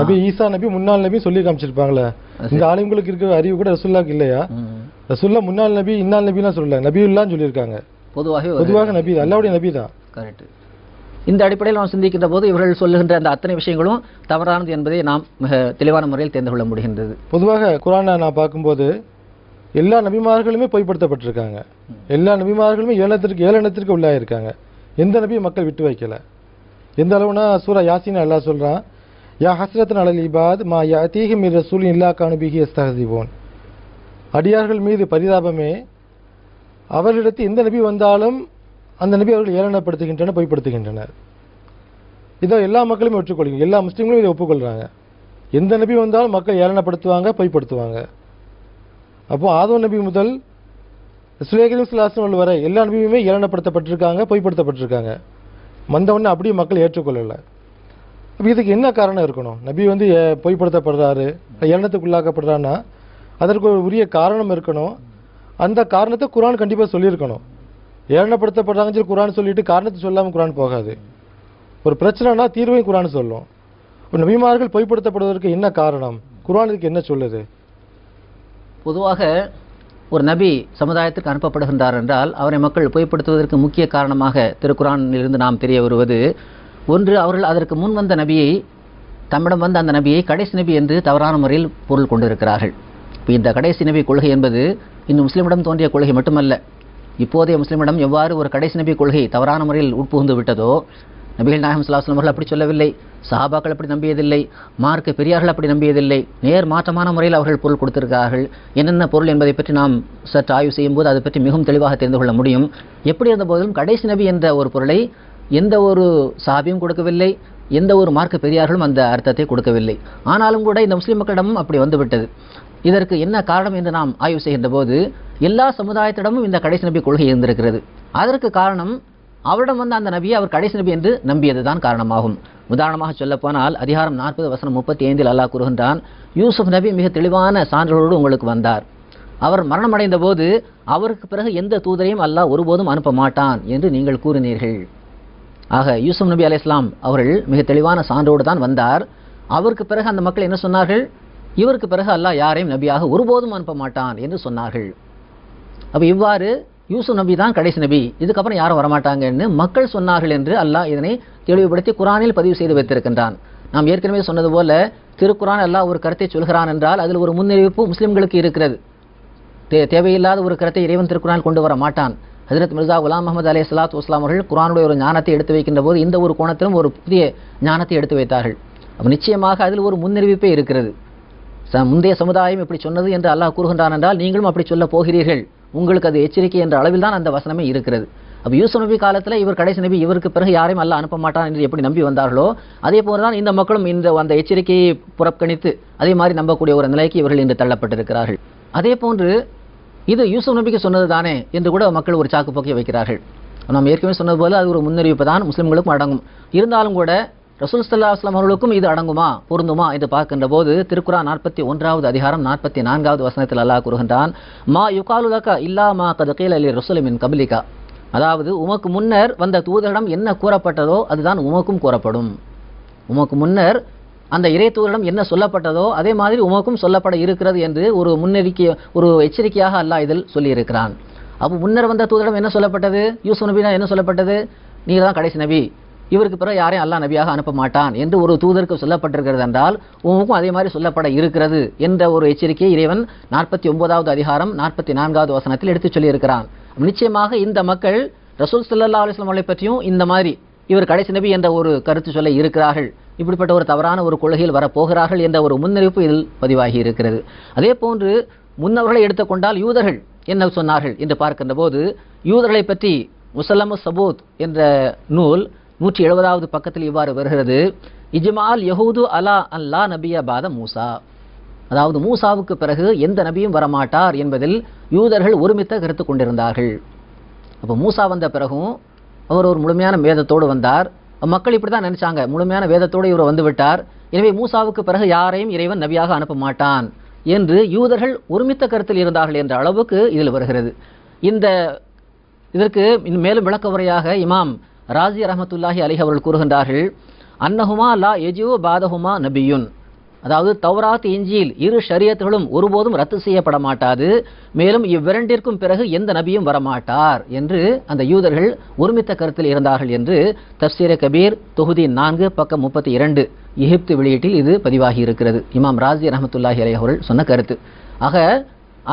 [SPEAKER 1] நபி ஈசா நபி முன்னாள் நபி சொல்லி காமிச்சிருப்பாங்களே. இந்த ஆளுங்களுக்கு இருக்கிற அறிவு கூட ரசூல்லாக்கு இல்லையா? ரசூல்லா முன்னாள் நபி இன்னாள் நபினா சொல்லல, நபியுல்லான்னு சொல்லியிருக்காங்க. பொதுவாக நபி அல்லாஹ்வுடைய நபி தான். கரெக்ட்.
[SPEAKER 2] இந்த அடிப்படையில் நாம் சிந்திக்கின்ற போது இவர்கள் சொல்லுகின்ற அந்த அத்தனை விஷயங்களும் தவறானது என்பதை நாம் மிக தெளிவான முறையில் தெரிந்து கொள்ள முடிகின்றது.
[SPEAKER 1] பொதுவாக குர்ஆனை நான் பார்க்கும்போது எல்லா நபிமார்களுமே பொய்ப்படுத்தப்பட்டிருக்காங்க. எல்லா நபிமார்களுமே ஏளனத்திற்கு உள்ளாயிருக்காங்க. எந்த நபியும் மக்கள் விட்டு வைக்கல. எந்த அளவுனா சூரா யாசீன் அல்லாஹ் சொல்றான், யா ஹஸ்ரத்தன் அலல் இபாத் மா யஅதீஹிம் மிர் ரசூலின் இல்லா கானு பிஹி யஸ்தஹ்ஸிபூன். அடியார்கள் மீது பரிதாபமே, அவர்களிடத்தில் எந்த நபி வந்தாலும் அந்த நபி அவர்கள் ஏளனப்படுத்துகின்றனர், பொய்ப்படுத்துகின்றனர். இதை எல்லா மக்களுமே ஒற்றுக்கொள்ளுங்க, எல்லா முஸ்லீம்களும் இதை ஒப்புக்கொள்றாங்க. எந்த நபி வந்தாலும் மக்கள் ஏளனப்படுத்துவாங்க, பொய்ப்படுத்துவாங்க. அப்போ ஆதம் நபி முதல் சுலேகரும் சிலாசனம் வரை எல்லா நபியுமே ஏளனப்படுத்தப்பட்டிருக்காங்க, பொய்ப்படுத்தப்பட்டிருக்காங்க. வந்தவுடனே அப்படியே மக்கள் ஏற்றுக்கொள்ளலை. அப்போ இதுக்கு என்ன காரணம் இருக்கணும்? நபி பொய்ப்படுத்தப்படுறாரு, ஏளனத்துக்குள்ளாக்கப்படுறான்னா அதற்கு ஒரு உரிய காரணம் இருக்கணும். அந்த காரணத்தை குர்ஆன் கண்டிப்பாக சொல்லியிருக்கணும். ஏளனப்படுத்தப்படுறாங்கன்னு சொல்லி குர்ஆன் சொல்லிட்டு காரணத்தை சொல்லாமல் குர்ஆன் போகாது. ஒரு பிரச்சனைனா தீர்வையும் குர்ஆன் சொல்லும். நபிமார்கள் பொய்ப்படுத்தப்படுவதற்கு என்ன காரணம்? குர்ஆன் இதுக்கு என்ன சொல்லுது?
[SPEAKER 2] பொதுவாக ஒரு நபி சமுதாயத்திற்கு அனுப்பப்படுகின்றார் என்றால் அவரை மக்கள் பொய்ப்படுத்துவதற்கு முக்கிய காரணமாக திருக்குர்ஆனிலிருந்து நாம் தெரிய வருவது, ஒன்று, அவர்கள் அதற்கு முன் வந்த நபியை, தம்மிடம் வந்த அந்த நபியை கடைசி நபி என்று தவறான முறையில் பொருள் கொண்டிருக்கிறார்கள். இப்போ இந்த கடைசி நபி கொள்கை என்பது இன்னும் முஸ்லிமிடம் தோன்றிய கொள்கை மட்டுமல்ல. இப்போதைய முஸ்லிமிடம் எவ்வாறு ஒரு கடைசி நபி கொள்கை தவறான முறையில் உட்புகுந்து விட்டதோ, நபிகள் நாயகம் ஸல்லல்லாஹு அலைஹி வஸல்லம் அவர்கள் அப்படி சொல்லவில்லை, சஹாபாக்கள் அப்படி நம்பியதில்லை, மார்க்க பெரியார்கள் அப்படி நம்பியதில்லை. நேர் மாற்றமான முறையில் அவர்கள் பொருள் கொடுத்திருக்கிறார்கள். என்னென்ன பொருள் என்பதை பற்றி நாம் சற்று ஆய்வு செய்யும்போது அதை பற்றி மிகவும் தெளிவாக தெரிந்து கொள்ள முடியும். எப்படி இருந்த போதிலும் கடைசி நபி என்ற ஒரு பொருளை எந்த ஒரு சஹாபியும் கொடுக்கவில்லை, எந்த ஒரு மார்க்க பெரியார்களும் அந்த அர்த்தத்தை கொடுக்கவில்லை. ஆனாலும் கூட இந்த முஸ்லிம் மக்களிடமும் அப்படி வந்துவிட்டது. இதற்கு என்ன காரணம் என்று நாம் ஆய்வு செய்கின்ற போது எல்லா சமுதாயத்திடமும் இந்த கடைசி நபி கொள்கை இருந்திருக்கிறது. அதற்கு காரணம் அவரிடம் வந்த அந்த நபியை அவர் கடைசி நபி என்று நம்பியதுதான் காரணமாகும். உதாரணமாக சொல்லப்போனால் அதிகாரம் 40 வசனம் 35 அல்லாஹ் கூறுகின்றான், யூசுப் நபி மிக தெளிவான சான்றோடு உங்களுக்கு வந்தார். அவர் மரணமடைந்த போது அவருக்கு பிறகு எந்த தூதரையும் அல்லாஹ் ஒருபோதும் அனுப்ப மாட்டான் என்று நீங்கள் கூறினீர்கள். ஆக யூசுப் நபி அலைஹிஸ்ஸலாம் அவர்கள் மிக தெளிவான சான்றோடு தான் வந்தார். அவருக்கு பிறகு அந்த மக்கள் என்ன சொன்னார்கள்? இவருக்கு பிறகு அல்லாஹ் யாரையும் நபியாக ஒருபோதும் அனுப்ப மாட்டான் என்று சொன்னார்கள். அப்போ இவ்வாறு யூசுப் நபி தான் கடைசி நபி, இதுக்கப்புறம் யாரும் வரமாட்டாங்கன்னு மக்கள் சொன்னார்கள் என்று அல்லாஹ் இதனை தெளிவுபடுத்தி குர்ஆனில் பதிவு செய்து வைத்திருக்கின்றான். நாம் ஏற்கனவே சொன்னது போல திருக்குர்ஆன் அல்லாஹ் ஒரு கருத்தை சொல்கிறான் என்றால் அதில் ஒரு முன்னறிவிப்பு முஸ்லிம்களுக்கு இருக்கிறது. தேவையில்லாத ஒரு கருத்தை இறைவன் திருக்குர்ஆனில் கொண்டு வர மாட்டான். ஹஜ்ரத் மிர்சா குலாம் முஹம்மது அலைஹிஸ்ஸலாத்து வஸ்ஸலாம் அவர்கள் குர்ஆனுடைய ஒரு ஞானத்தை எடுத்து வைக்கின்ற போது இந்த ஒரு கோணத்திலும் ஒரு புதிய ஞானத்தை எடுத்து வைத்தார்கள். அப்போ நிச்சயமாக அதில் ஒரு முன்னறிவிப்பே இருக்கிறது. முந்தைய சமுதாயம் இப்படி சொன்னது என்று அல்லாஹ் கூறுகின்றான் என்றால் நீங்களும் அப்படி சொல்ல போகிறீர்கள், உங்களுக்கு அது எச்சரிக்கை என்ற அளவில் தான் அந்த வசனமே இருக்கிறது. அப்போ யூசுப் நபி காலத்தில் இவர் கடைசி நபி, இவருக்கு பிறகு யாரையும் அல்லாஹ் அனுப்ப மாட்டான் என்று எப்படி நம்பி வந்தார்களோ அதே போலதான் இந்த மக்களும் அந்த எச்சரிக்கையை புறக்கணித்து அதே மாதிரி நம்பக்கூடிய ஒரு நிலைக்கு இவர்கள் இன்று தள்ளப்பட்டிருக்கிறார்கள். அதே போன்று இது யூசுப் நபிக்கு சொன்னது தானே என்று கூட மக்கள் ஒரு சாக்கு போக்கை வைக்கிறார்கள். நாம் ஏற்கனவே சொன்னது போல அது ஒரு முன்னறிவிப்பு தான், முஸ்லிம்களுக்கும் அடங்கும். இருந்தாலும் கூட ரசூல் ஸல்லல்லாஹு அலைஹி வஸல்லம் அவர்களுக்கும் இது அடங்குமா, பொருந்துமா என்று பார்க்கின்ற போது திருக்குர்ஆன் 41வது அதிகாரம் 44வது வசனத்தில் அல்லாஹ் கூறுகின்றான், மா யுகாலு லக இல்லா மா கத் கீல லிர்ருசுலி மின் கப்லிகா. அதாவது உமக்கு முன்னர் வந்த தூதரிடம் என்ன கூறப்பட்டதோ அதுதான் உமக்கும் கூறப்படும். உமக்கு முன்னர் அந்த இறை தூதரிடம் என்ன சொல்லப்பட்டதோ அதே மாதிரி உமக்கும் சொல்லப்பட இருக்கிறது என்று ஒரு ஒரு எச்சரிக்கையாக அல்லாஹ் இதில் சொல்லியிருக்கிறான். அப்போ முன்னர் வந்த தூதரிடம் என்ன சொல்லப்பட்டது? யூசுப் நபினா என்ன சொல்லப்பட்டது? நீர் தான் கடைசி நபி, இவருக்கு பிறகு யாரையும் அல்லாஹ் நபியாக அனுப்ப மாட்டான் என்று ஒரு தூதருக்கு சொல்லப்பட்டிருக்கிறது என்றால் உமக்கும் அதே மாதிரி சொல்லப்பட இருக்கிறது என்ற ஒரு எச்சரிக்கையை இறைவன் 49வது அதிகாரம் 44வது வசனத்தில் எடுத்துச் சொல்லியிருக்கிறான். நிச்சயமாக இந்த மக்கள் ரசூல் ஸல்லல்லாஹு அலைஹி வஸல்லம் அவர்களை பற்றியும் இந்த மாதிரி இவர் கடைசி நபி என்ற ஒரு கருத்து சொல்ல இருக்கிறார்கள், இப்படிப்பட்ட ஒரு தவறான ஒரு கொள்கையில் வரப்போகிறார்கள் என்ற ஒரு முன்னறிவிப்பு இதில் பதிவாகி இருக்கிறது. அதே போன்று முன்னவர்களை எடுத்துக்கொண்டால் யூதர்கள் என்ன சொன்னார்கள் என்று பார்க்கின்ற போது யூதர்களை பற்றி முஸல்லமு சபூத் என்ற நூல் 170வது பக்கத்தில் இவ்வாறு வருகிறது, இஜ்மால் யஹூது அலா அல்லா நபிய பாத மூசா. அதாவது மூசாவுக்கு பிறகு எந்த நபியும் வரமாட்டார் என்பதில் யூதர்கள் ஒருமித்த கருத்து கொண்டிருந்தார்கள். அப்போ மூசா வந்த பிறகும் அவர் ஒரு முழுமையான வேதத்தோடு வந்தார். மக்கள் இப்படி தான் நினைச்சாங்க, முழுமையான வேதத்தோடு இவர் வந்து விட்டார், எனவே மூசாவுக்கு பிறகு யாரையும் இறைவன் நபியாக அனுப்ப மாட்டான் என்று யூதர்கள் ஒருமித்த கருத்தில் இருந்தார்கள் என்ற அளவுக்கு இதில் வருகிறது. இதற்கு மேலும் விளக்க உரையாக இமாம் ராசி ரஹமத்துல்லாஹி அலைஹி அவர்கள் கூறுகின்றார்கள், அன்னஹுமா லா எஜிவு பாதஹுமா நபியுன், அதாவது தௌராத் இஞ்சில் இரு ஷரியத்துகளும் ஒருபோதும் ரத்து செய்யப்பட மாட்டாது, மேலும் இவ்விரண்டிற்கும் பிறகு எந்த நபியும் வரமாட்டார் என்று அந்த யூதர்கள் ஒருமித்த கருத்தில் இருந்தார்கள் என்று தப்சீரே கபீர் தொகுதி 4 பக்கம் 32 எகிப்து வெளியீட்டில் இது பதிவாகி இருக்கிறது. இமாம் ராசி ரஹமத்துல்லாஹி அலைஹி அவர்கள் சொன்ன கருத்து. ஆக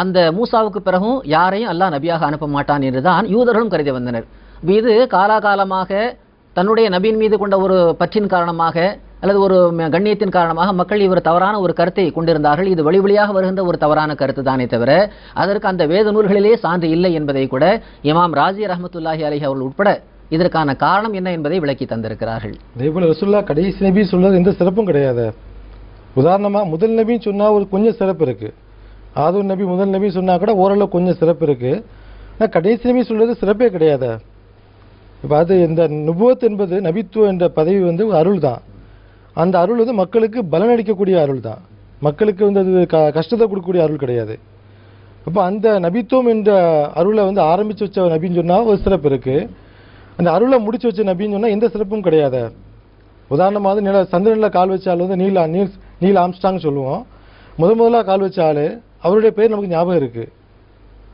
[SPEAKER 2] அந்த மூசாவுக்கு பிறகும் யாரையும் அல்லாஹ் நபியாக அனுப்ப மாட்டான் என்றுதான் யூதர்களும் கருதி வந்தனர். இது காலாகாலமாக தன்னுடைய நபியின் மீது கொண்ட ஒரு பற்றின் காரணமாக அல்லது ஒரு கண்ணியத்தின் காரணமாக மக்கள் இவர் தவறான ஒரு கருத்தை கொண்டிருந்தார்கள். இது வழி வழியாக வருகின்ற ஒரு தவறான கருத்து தானே தவிர அதற்கு அந்த வேத நூல்களிலே சான்று இல்லை என்பதை கூட இமாம் ராசி ரஹமத்துல்லாஹி அலைஹி அவர்கள் உட்பட இதற்கான காரணம் என்ன என்பதை விளக்கி தந்திருக்கிறார்கள்.
[SPEAKER 1] அதேபோல ரசூலுல்லாஹ் கடைசி நபி சொல்றது எந்த சிறப்பும் கிடையாது. உதாரணமா முதல் நபி சொன்னா ஒரு கொஞ்சம் சிறப்பு இருக்கு, ஆதூர் நபி முதல் நபி சொன்னா கூட ஓரளவு கொஞ்சம் சிறப்பு இருக்கு. ஆனால் கடைசி நபி சொல்றது சிறப்பே கிடையாது. இப்போ அது இந்த நுபுவத் என்பது நபித்துவம் என்ற பதவி வந்து அருள் தான். அந்த அருள் வந்து மக்களுக்கு பலனளிக்கக்கூடிய அருள் தான், மக்களுக்கு வந்து அது கஷ்டத்தை கொடுக்கக்கூடிய அருள் கிடையாது. அப்போ அந்த நபித்துவம் என்ற அருளை வந்து ஆரம்பித்து வச்ச நபின்னு சொன்னால் ஒரு சிறப்பு இருக்குது, அந்த அருளை முடிச்சு வச்ச நபின்னு சொன்னால் எந்த சிறப்பும் கிடையாது. உதாரணமாக சந்திரனில் கால் வச்ச ஆள் வந்து நீல் ஆம்ஸ்டாங் சொல்லுவோம். முதலாக கால் வச்ச ஆள் அவருடைய பேர் நமக்கு ஞாபகம் இருக்குது.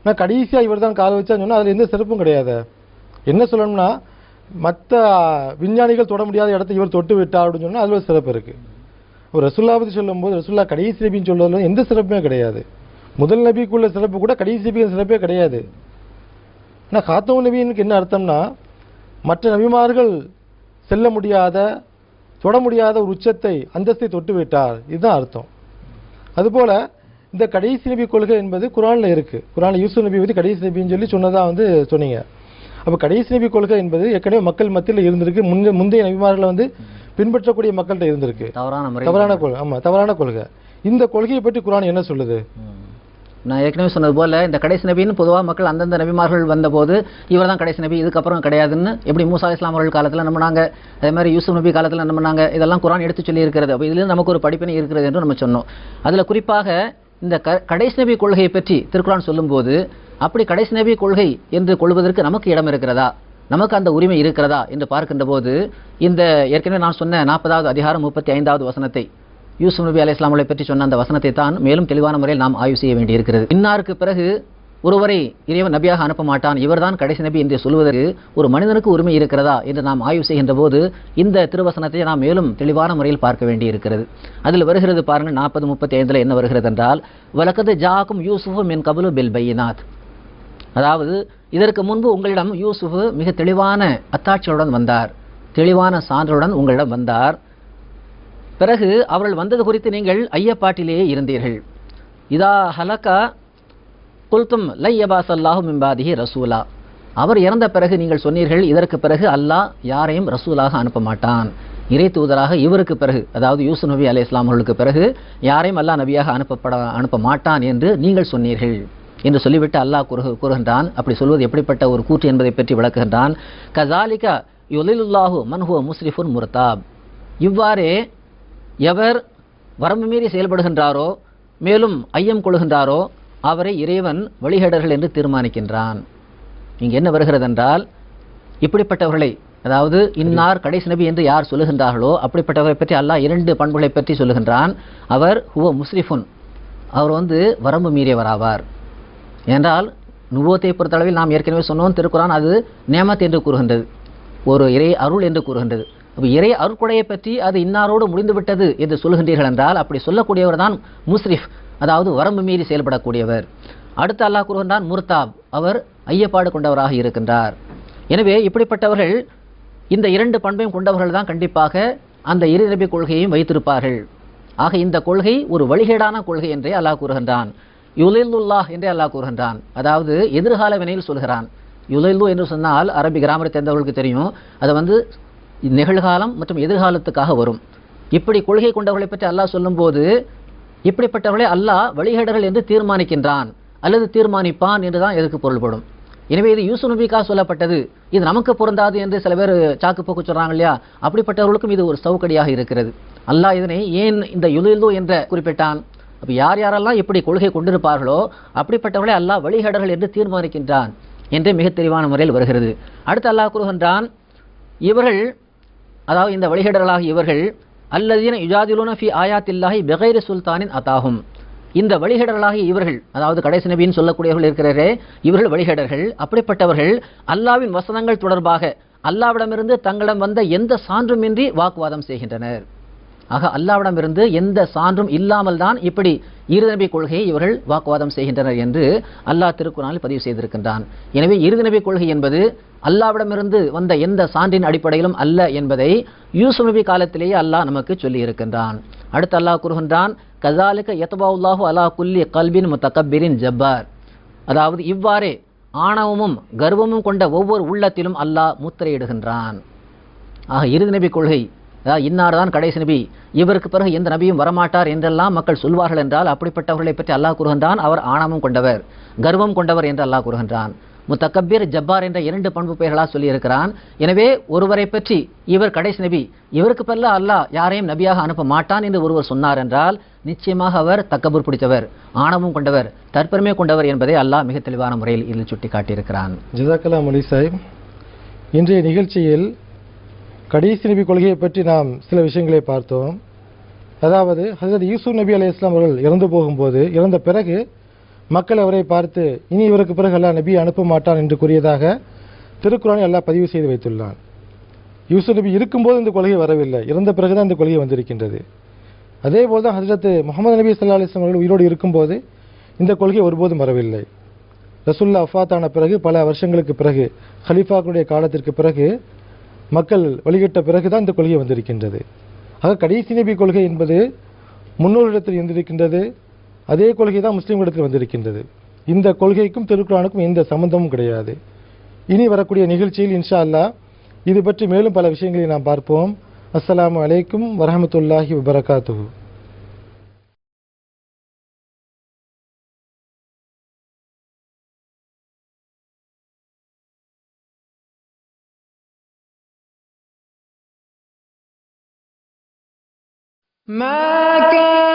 [SPEAKER 1] ஆனால் கடைசியாக இவர் தான் கால் வச்சான்னு சொன்னால் அதில் எந்த சிறப்பும் கிடையாது. என்ன சொல்லணும்னா மற்ற விஞ்ஞானிகள் தொட முடியாத இடத்த இவர் தொட்டு விட்டார் அப்படின்னு சொன்னால் அதில் ஒரு சிறப்பு இருக்குது. ஒரு ரசூல்லா பற்றி சொல்லும்போது ரசூல்லா கடைசி நபின்னு சொல்றதுல எந்த சிறப்புமே கிடையாது. முதல் நபிக்குள்ள சிறப்பு கூட கடைசி நபிக்கு சிறப்பே கிடையாது. ஆனால் காத்தம் நபிக்கு என்ன அர்த்தம்னா மற்ற நபிமார்கள் செல்ல முடியாத தொட முடியாத ஒரு உச்சத்தை அந்தஸ்தை தொட்டு விட்டார், இதுதான் அர்த்தம். அதுபோல் இந்த கடைசி நபி கொள்கை என்பது குரானில் இருக்குது. குரானில் யூசுப் நபி பற்றி கடைசி நபின்னு சொல்லி சொன்னதாக வந்து சொன்னீங்க. அப்போ கடைசி நபி கொள்கை என்பது ஏற்கனவே மக்கள் மத்தியில் இருந்திருக்கு, முந்தைய நபிமார்களை வந்து பின்பற்றக்கூடிய மக்கள்கிட்ட இருந்திருக்கு. தவறான கொள்கை. இந்த கொள்கையை பற்றி குரான் என்ன சொல்லுது?
[SPEAKER 2] நான் ஏற்கனவே சொன்னது போல இந்த கடைசி நபின்னு பொதுவாக மக்கள் அந்தந்த நபிமார்கள் வந்தபோது இவர் தான் கடைசி நபி, இதுக்கப்புறம் கிடையாதுன்னு எப்படி மூசா இஸ்லாம் அவர்கள் காலத்தில் நம்பினாங்க, அதே மாதிரி யூசுப் நபி காலத்தில் நம்பினாங்க, இதெல்லாம் குரான் எடுத்து சொல்லி இருக்கிறது. அப்போ இதில் நமக்கு ஒரு படிப்பினை இருக்கிறது என்று நம்ம சொன்னோம். அதில் குறிப்பாக இந்த கடைசி நபி கொள்கையை பற்றி திருக்குரான் சொல்லும்போது அப்படி கடைசி நபி கொள்கை என்று கொள்வதற்கு நமக்கு இடம் இருக்கிறதா, நமக்கு அந்த உரிமை இருக்கிறதா என்று பார்க்கின்ற போது இந்த ஏற்கனவே நான் சொன்ன 40வது அதிகாரம் 35வது வசனத்தை யூசுப் நபி அலைஹிஸ்ஸலாம் அவர்களை பற்றி சொன்ன அந்த வசனத்தை தான் மேலும் தெளிவான முறையில் நாம் ஆய்வு செய்ய வேண்டியிருக்கிறது. இன்னாருக்கு பிறகு ஒருவரை இறைவன் நபியாக அனுப்ப மாட்டான், இவர்தான் கடைசி நபி என்று சொல்வதற்கு ஒரு மனிதனுக்கு உரிமை இருக்கிறதா என்று நாம் ஆய்வு செய்கின்ற போது இந்த திருவசனத்தை நாம் மேலும் தெளிவான முறையில் பார்க்க வேண்டியிருக்கிறது. அதில் வருகிறது பாருங்கள், 40-35 என்ன வருகிறது என்றால், வலக்கது ஜாக்கும் யூசுஃபு மின் கபுலு பில் பையினாத், அதாவது இதற்கு முன்பு உங்களிடம் யூசுஃப் மிக தெளிவான அத்தாட்சியுடன் வந்தார், தெளிவான சான்றுடன் உங்களிடம் வந்தார். பிறகு அவர்கள் வந்தது குறித்து நீங்கள் ஐயப்பாட்டிலேயே இருந்தீர்கள். இதா ஹலக்கா குல்தும் லை யபாஸ் அல்லாஹு மிம்பாதிஹி ரசூலா, அவர் இறந்த பிறகு நீங்கள் சொன்னீர்கள் இதற்கு பிறகு அல்லாஹ் யாரையும் ரசூலாக அனுப்ப மாட்டான், இறை தூதராக இவருக்கு பிறகு அதாவது யூசுப் நபி அலைஹிஸ்ஸலாம் அவர்களுக்கு பிறகு யாரையும் அல்லாஹ் நபியாக அனுப்ப மாட்டான் என்று நீங்கள் சொன்னீர்கள் என்று சொல்லிவிட்டு அல்லாஹ் கூறுகின்றான். அப்படி சொல்வது எப்படிப்பட்ட ஒரு கூற்று என்பதை பற்றி விளக்குகின்றான். கஸாலிகா யுலிலுல்லாஹு மன் ஹுவ முஸ்ரிஃபுன் முர்தாப், இவ்வாறே எவர் வரம்பு மீறி செயல்படுகின்றாரோ மேலும் ஐயம் கொள்கின்றாரோ அவரை இறைவன் வழிகேடர்கள் என்று தீர்மானிக்கின்றான். இங்கு என்ன வருகிறது என்றால், இப்படிப்பட்டவர்களை அதாவது இன்னார் கடைசி நபி என்று யார் சொல்லுகின்றார்களோ அப்படிப்பட்டவரை பற்றி அல்லாஹ் 2 பண்புகளை பற்றி சொல்லுகின்றான். அவர் ஹுவ முஸ்ரிஃபுன், அவர் வரம்பு மீறியவராவார். என்றால் நுபுவத்தை பொறுத்தளவில் நாம் ஏற்கனவே சொன்னோம், திருக்குரான் அது நேமத் என்று கூறுகின்றது, ஒரு இறை அருள் என்று கூறுகின்றது. அப்போ இறை அருட்கொடையை பற்றி அது இன்னாரோடு முடிந்துவிட்டது என்று சொல்லுகின்றீர்கள் என்றால் அப்படி சொல்லக்கூடியவர் தான் முஸ்ரிஃப், அதாவது வரம்பு மீறி செயல்படக்கூடியவர். அடுத்து அல்லாஹ் கூறுகின்றான் முர்தாப், அவர் ஐயப்பாடு கொண்டவராக இருக்கின்றார். எனவே இப்படிப்பட்டவர்கள் இந்த 2 பண்பையும் கொண்டவர்கள் தான் கண்டிப்பாக அந்த இறை நபி கொள்கையையும் வைத்திருப்பார்கள். ஆக இந்த கொள்கை ஒரு வழிகேடான கொள்கை என்றே அல்லாஹ் கூறுகின்றான். யுலில்லுல்லாஹ் என்றே அல்லாஹ் கூறுகின்றான், அதாவது எதிர்கால வினையில் சொல்கிறான். யுலில்லு என்று சொன்னால் அரபி கிராமரை தெரிந்தவர்களுக்கு தெரியும், அது நிகழ்காலம் மற்றும் எதிர்காலத்துக்காக வரும். இப்படி கொள்கை கொண்டவர்களை பற்றி அல்லாஹ் சொல்லும்போது இப்படிப்பட்டவர்களை அல்லாஹ் வழிகேடர்கள் என்று தீர்மானிக்கின்றான் அல்லது தீர்மானிப்பான் என்றுதான் எதற்கு பொருள்படும். எனவே இது யூசுப் நபிக்காக சொல்லப்பட்டது, இது நமக்கு பொருந்தாது என்று சில பேர் சாக்கு போக்கு சொல்றாங்க இல்லையா, அப்படிப்பட்டவர்களுக்கும் இது ஒரு சவுக்கடியாக இருக்கிறது. அல்லாஹ் இதனை ஏன் இந்த யுலுது என்ற குறிப்பிட்டான்? அப்ப யார் யாரெல்லாம் இப்படி கொள்கை கொண்டிருப்பார்களோ அப்படிப்பட்டவர்களை அல்லாஹ் வழிகேடர்கள் என்று தீர்மானிக்கின்றான் என்று மிக தெளிவான முறையில் வருகிறது. அடுத்து அல்லாஹ் கூறுகின்றான், இவர்கள் அதாவது இந்த வழிகேடர்களாக இவர்கள் அல்லதீன யுஜாதிலூன ஃபி ஆயாத்தில்லாஹி பிகைரி சுல்தானின் அதாஹும், இந்த வழிகேடர்களாகிய இவர்கள், அதாவது கடைசி நபின்னு சொல்லக்கூடியவர்கள் இருக்கிறாரே இவர்கள் வழிகேடர்கள். அப்படிப்பட்டவர்கள் அல்லாஹ்வின் வசனங்கள் தொடர்பாக அல்லாஹ்விடமிருந்து தங்களிடம் வந்த எந்த சான்றுமின்றி வாக்குவாதம் செய்கின்றனர். ஆக அல்லாஹ்விடமிருந்து எந்த சான்றும் இல்லாமல் தான் இப்படி இறுதி நபி கொள்கையை இவர்கள் வாக்குவாதம் செய்கின்றனர் என்று அல்லாஹ் திருக்குர்ஆனில் பதிவு செய்திருக்கின்றான். எனவே இறுதி நபி கொள்கை என்பது அல்லாஹ்விடமிருந்து வந்த எந்த சான்றின் அடிப்படையிலும் அல்ல என்பதை யூசுப் நபி காலத்திலேயே அல்லாஹ் நமக்கு சொல்லி இருக்கின்றான். அடுத்து அல்லாஹ் கூறுகின்றான், கஸாலிக யத்பஉல்லாஹு அலா குல்லி கல்பின் முத்தகப்பிரின் ஜப்பார், அதாவது இவ்வாறே ஆணவமும் கர்வமும் கொண்ட ஒவ்வொரு உள்ளத்திலும் அல்லாஹ் முத்திரையிடுகின்றான். ஆக இறுதி நபி கொள்கை, இன்னார் தான் கடைசி நபி, இவருக்கு பிறகு எந்த நபியும் வரமாட்டார் என்றெல்லாம் மக்கள் சொல்வார்கள் என்றால் அப்படிப்பட்டவர்களை பற்றி அல்லாஹ் கூறுகின்றான், அவர் ஆணவம் கொண்டவர் கர்வம் கொண்டவர் என்று அல்லாஹ் கூறுகின்றான். முத்தகப்பீர் ஜப்பார் என்ற 2 பண்பு பெயர்களாக சொல்லியிருக்கிறான். எனவே ஒருவரை பற்றி இவர் கடைசி நபி, இவருக்கு பிறகு அல்லாஹ் யாரையும் நபியாக அனுப்ப மாட்டான் என்று ஒருவர் சொன்னார் என்றால் நிச்சயமாக அவர் தக்கபூர் பிடித்தவர், ஆணவம் கொண்டவர், தற்பெருமை கொண்டவர் என்பதை அல்லாஹ் மிக தெளிவான முறையில் இதில் சுட்டி காட்டியிருக்கிறான்.
[SPEAKER 1] ஜஸாக்கல்லாஹ் மௌலவி சாஹிப். இன்றைய நிகழ்ச்சியில் கடைசி நபி கொள்கையை பற்றி நாம் சில விஷயங்களை பார்த்தோம். அதாவது ஹஜ்ரத் யூசுப் நபி அலைஹிஸ்ஸலாம் அவர்கள் இறந்த பிறகு மக்கள் அவரை பார்த்து இனி இவருக்கு பிறகு அல்லாஹ் நபி அனுப்ப மாட்டான் என்று கூறியதாக திருக்குர்ஆனில் அல்லாஹ் பதிவு செய்து வைத்துள்ளான். யூசுப் நபி இருக்கும்போது இந்த கொள்கை வரவில்லை, இறந்த பிறகுதான் இந்த கொள்கை வந்திருக்கின்றது. அதே போல் தான் ஹஜ்ரத் முஹம்மது நபி ஸல்லல்லாஹு அலைஹி வஸல்லம் அவர்கள் உயிரோடு இருக்கும்போது இந்த கொள்கை ஒருபோதும் வரவில்லை. ரசூலுல்லாஹ் வஃபாத்தான பிறகு பல வருஷங்களுக்கு பிறகு ஹலீஃபாக்களுடைய காலத்திற்கு பிறகு மக்கள் வழிகட்ட பிறகுதான் இந்த கொள்கை வந்திருக்கின்றது. ஆக கடைசி நபி கொள்கை என்பது முன்னோரிடத்தில் இருந்திருக்கின்றது, அதே கொள்கை தான் முஸ்லீம்களிடத்தில் வந்திருக்கின்றது. இந்த கொள்கைக்கும் திருக்குர்ஆனுக்கும் எந்த சம்பந்தமும் கிடையாது. இனி வரக்கூடிய நிகழ்ச்சியில் இன்ஷா அல்லாஹ் இது பற்றி மேலும் பல விஷயங்களை நாம் பார்ப்போம். அஸ்ஸலாமு அலைக்கும் வரஹ்மத்துல்லாஹி வபரகாத்துஹு.
[SPEAKER 3] ما كان